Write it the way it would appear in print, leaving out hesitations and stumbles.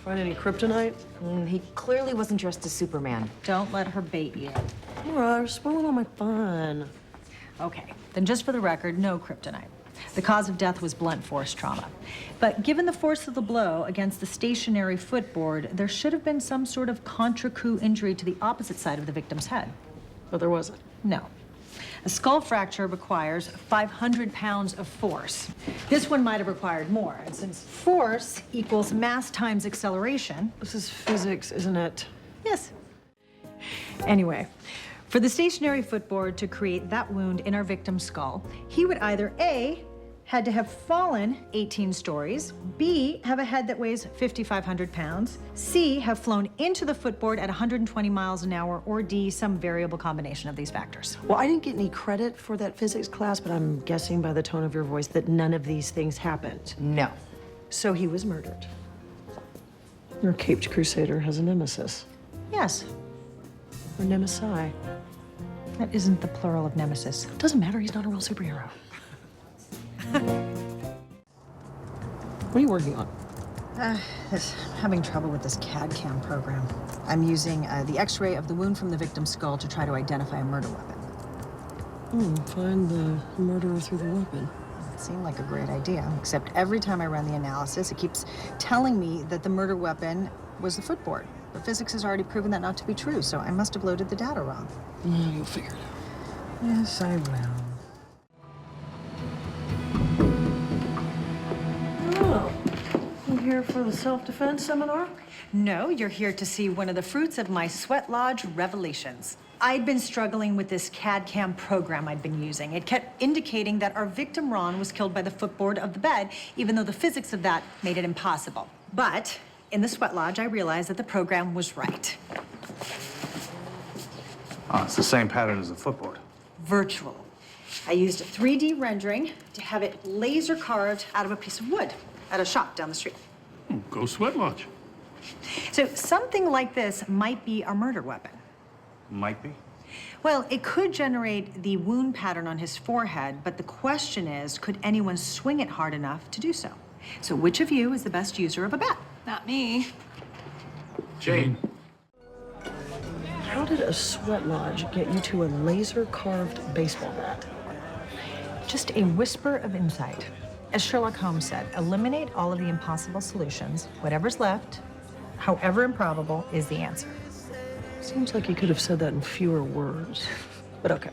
Find any kryptonite? He clearly wasn't dressed as Superman. Don't let her bait you. Laura, you're spoiling all my fun. Okay, then just for the record, no kryptonite. The cause of death was blunt force trauma. But given the force of the blow against the stationary footboard, there should have been some sort of contra-coup injury to the opposite side of the victim's head. But there wasn't. No. A skull fracture requires 500 pounds of force. This one might have required more, and since force equals mass times acceleration... This is physics, isn't it? Yes. Anyway, for the stationary footboard to create that wound in our victim's skull, he would either A, had to have fallen 18 stories, B, have a head that weighs 5,500 pounds, C, have flown into the footboard at 120 miles an hour, or D, some variable combination of these factors. Well, I didn't get any credit for that physics class, but I'm guessing by the tone of your voice that none of these things happened. No. So he was murdered. Your caped crusader has a nemesis. Yes, Or nemesi. that isn't the plural of nemesis. Doesn't matter, he's not a real superhero. What are you working on? Having trouble with this CAD/CAM program. I'm using the X-ray of the wound from the victim's skull to try to identify a murder weapon. Find the murderer through the weapon. It seemed like a great idea, except every time I run the analysis, it keeps telling me that the murder weapon was the footboard. But physics has already proven that not to be true, so I must have loaded the data wrong. You'll figure it out. Yes, I will. Oh, you here for the self-defense seminar? No, you're here to see one of the fruits of my Sweat Lodge revelations. I'd been struggling with this CAD/CAM program I'd been using. It kept indicating that our victim, Ron, was killed by the footboard of the bed, even though the physics of that made it impossible. But in the Sweat Lodge, I realized that the program was right. Oh, it's the same pattern as the footboard. Virtual. I used a 3D rendering to have it laser carved out of a piece of wood at a shop down the street. Go Sweat Lodge. So something like this might be our murder weapon. Might be. Well, it could generate the wound pattern on his forehead, but the question is, could anyone swing it hard enough to do so? So which of you is the best user of a bat? Not me. Jane. How did a sweat lodge get you to a laser-carved baseball bat? Just a whisper of insight. As Sherlock Holmes said, eliminate all of the impossible solutions. Whatever's left, however improbable, is the answer. Seems like you could have said that in fewer words. But okay.